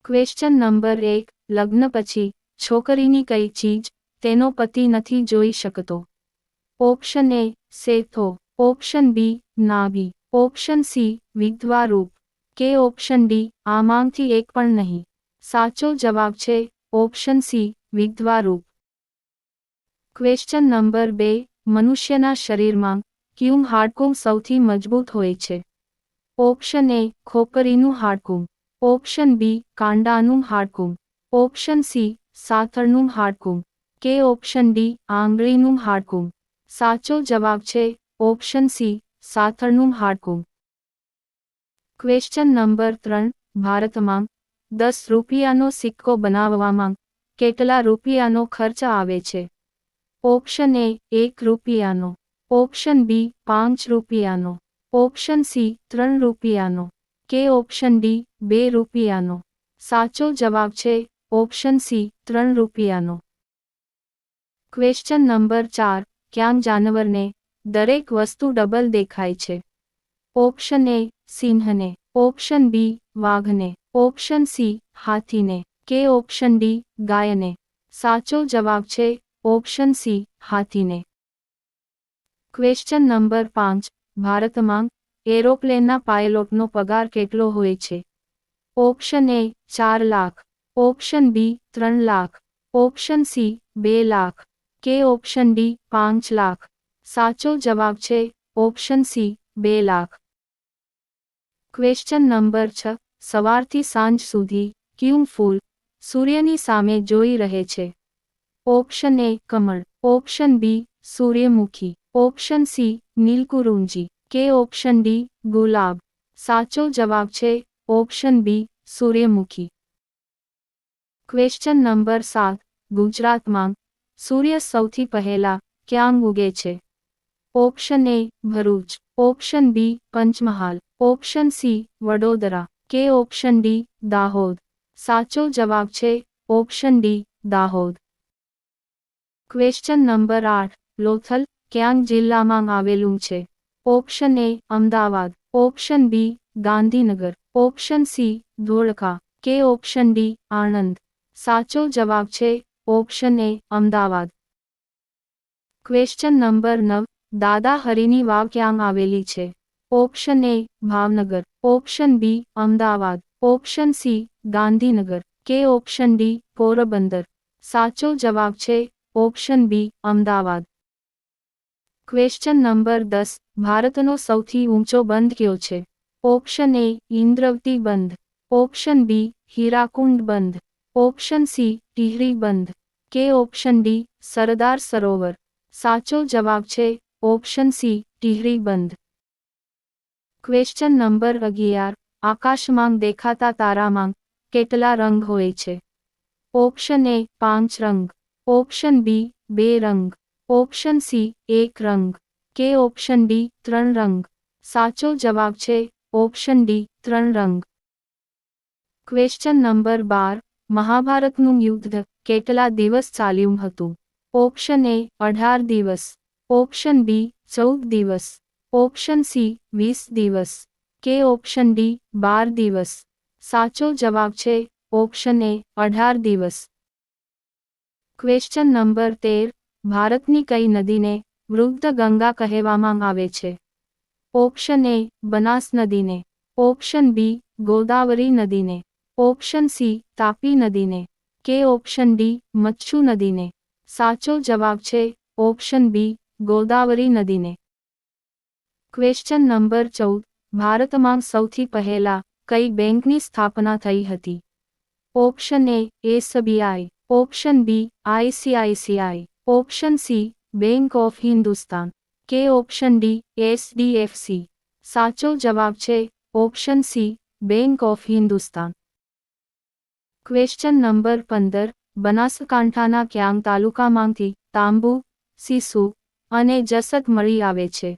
Question number 1. લગ્ન પછી છોકરીની કઈ ચીજ તેનો પતિ નથી જોઈ શકતો? ઓપ્શન એ સેથો, ઓપ્શન બી નાભી, ઓપ્શન સી વિધવા રૂપ કે ઓપ્શન ડી આમાંથી એક પણ નહીં. સાચો જવાબ છે ઓપ્શન સી વિધવા રૂપ. Question number 2. મનુષ્યના શરીરમાં કયું હાડકું સૌથી મજબૂત હોય છે? ઓપ્શન એ ખોપરીનું હાડકું, ઓપ્શન બી કાંડાનું હાડકું, ઓપ્શન સી સાથળનું હાડકું કે ઓપ્શન ડી આંગળીનું હાડકું. સાચો જવાબ છે ઓપ્શન સી સાથળનું હાડકું. Question number 3. ભારતમાં 10 રૂપિયાનો સિક્કો બનાવવામાં કેટલા રૂપિયાનો ખર્ચ આવે છે? ઓપ્શન એ 1 રૂપિયાનો, ઓપ્શન બી 5 રૂપિયાનો, ઓપ્શન સી 3 રૂપિયાનો કે ઓપ્શન ડી 2 રૂપિયાનો. સાચો જવાબ છે ઓપ્શન સી 3 રૂપિયાનો. Question number 4. ક્યાં જાનવરને દરેક વસ્તુ ડબલ દેખાય છે? ઓપ્શન એ સિંહને, ઓપ્શન બી વાઘને, ઓપ્શન સી હાથીને કે ઓપ્શન ડી ગાયને. સાચો જવાબ છે ઓપ્શન સી હાથીને. Question number 5. ભારતમાં એરોપ્લેનના પાયલોટનો પગાર કેટલો હોય છે? Option A 4 lakh, option B 3 lakh, option C 2 lakh કે ઓપ્શન ડી 5 લાખ. સાચો જવાબ છે option C 2 lakh. Question number 6. સવારથી સાંજ સુધી કયું ફૂલ સૂર્યની સામે જોઈ રહે છે? ઓપ્શન એ કમળ, ઓપ્શન બી સૂર્યમુખી, ઓપ્શન સી નીલકુરુંજી કે ઓપ્શન ડી ગુલાબ. સાચો જવાબ છે ઓપ્શન બી સૂર્યમુખી. Question number 7. ગુજરાતમાં સૂર્ય સૌથી પહેલા ક્યાં ઉગે છે? Option A Bharuch, option B Panchmahal, option C Vadodara કે ઓપ્શન ડી દાહોદ. સાચો જવાબ છે option D Dahod. Question number 8. Lothal ક્યાં જિલ્લામાં આવેલું છે? Option A Ahmedabad, option B Gandhinagar, option C Dholka કે ઓપ્શન ડી આણંદ. સાચો જવાબ છે option A Ahmedabad. Question number 9. Dada હરીની વાવ ક્યાં આવેલી છે? Option A Bhavnagar, option B Ahmedabad, option C Gandhinagar કે ઓપ્શન ડી પોરબંદર. સાચો જવાબ છે option B Ahmedabad. Question number 10. ભારતનો સૌથી ઊંચો બંધ કયો છે? ઓપ્શન એ ઇન્દ્રવતી બંધ, ઓપ્શન બી હીરાકુંડ બંધ, ઓપ્શન સી ટિહરી બંધ કે ઓપ્શન ડી સરદાર સરોવર. સાચો જવાબ છે ઓપ્શન સી ટિહરી બંધ. Question number 11. આકાશમાં દેખાતા તારામાં કેટલા રંગ હોય છે? ઓપ્શન એ 5 રંગ, ઓપ્શન બી 2 રંગ, ઓપ્શન સી 1 રંગ કે ઓપ્શન ડી 3 રંગ. સાચો જવાબ છે ઓપ્શન ડી 3 રંગ. Question number 12. મહાભારતનું યુદ્ધ કેટલા દિવસ ચાલ્યું હતું? ઓપ્શન એ 18 દિવસ, ઓપ્શન બી 14 દિવસ, ઓપ્શન સી 20 દિવસ કે ઓપ્શન ડી 12 દિવસ. સાચો જવાબ છે ઓપ્શન એ 18 દિવસ. Question number 13. ભારતની કઈ નદીને વૃદ્ધ ગંગા કહેવામાં આવે છે? ઓપ્શન એ બનાસ નદીને, ઓપ્શન બી ગોદાવરી નદીને, ઓપ્શન સી તાપી નદીને કે ઓપ્શન ડી મચ્છુ નદીને. સાચો જવાબ છે ઓપ્શન બી ગોદાવરી નદીને. Question number 14. ભારતમાં સૌથી પહેલા કઈ બેંકની સ્થાપના થઈ હતી? Option A SBI, option B ICICI, option C Bank of Hindustan કે ઓપ્શન ડી એચડીએફસી. સાચો જવાબ છે option C Bank of Hindustan. Question number 15. બનાસકાંઠાના ક્યાં તાલુકામાંથી તાંબુ, સીસુ અને જસત મળી આવે છે?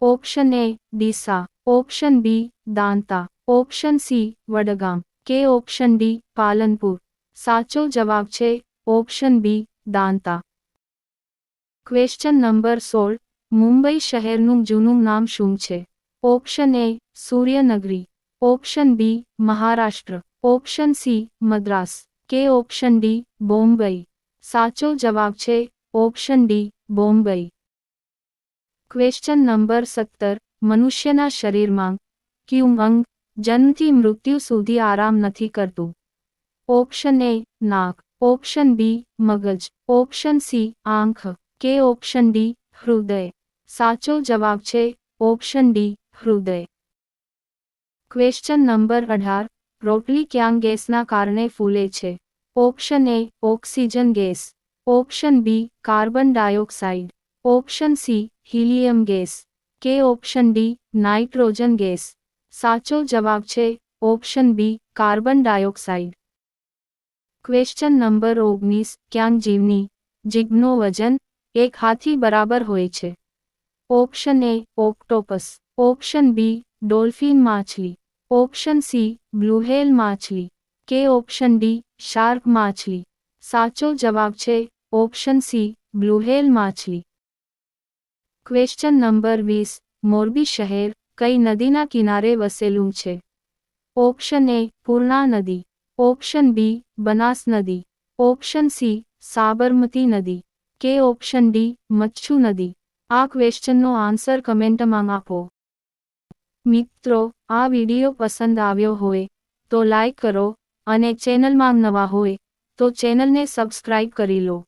Option A Deesa, option B Danta, option C Vadgam કે ઓપ્શન ડી પાલનપુર. સાચો જવાબ છે option B Danta. Question number 16. Mumbai શહેરનું જૂનું નામ શું છે? Option A Suryanagari, option B Maharashtra, option C Madras કે ઓપ્શન ડી બોમ્બઈ સાચો જવાબ છે option D Bombay question number 17 મનુષ્યના શરીરમાં કયું અંગ જન્મથી મૃત્યુ સુધી આરામ નથી કરતું ઓપ્શન એ નાક ઓપ્શન બી મગજ ઓપ્શન સી આંખ કે ઓપ્શન ડી હૃદય સાચો જવાબ છે ઓપ્શન ડી હૃદય ક્વેશ્ચન નંબર 18 રોટલી ક્યાં ગેસના કારણે ફૂલે છે option A oxygen gas option B carbon dioxide option C helium gas કે ઓપ્શન ડી નાઇટ્રોજન ગેસ સાચો જવાબ છે option B carbon dioxide question number 19 ક્યાં જીવની જીભનું વજન એક હાથી બરાબર હોય છે option A octopus option B dolphin માછલી ઓપ્શન સી બ્લુ વ્હેલ માછલી કે ઓપ્શન ડી શાર્ક માછલી સાચો જવાબ છે ઓપ્શન સી બ્લુ વ્હેલ માછલી ક્વેશ્ચન નંબર 20 મોરબી શહેર કઈ નદીના કિનારે વસેલું છે ઓપ્શન એ પૂર્ણા નદી ઓપ્શન બી બનાસ નદી ઓપ્શન સી સાબરમતી નદી કે ઓપ્શન ડી મચ્છુ નદી આ ક્વેશ્ચનનો આન્સર કમેન્ટમાં આપો મિત્રો આ વિડિયો પસંદ આવ્યો હોય તો લાઈક કરો અને ચેનલમાં નવા હોય તો ચેનલને સબસ્ક્રાઇબ કરી લો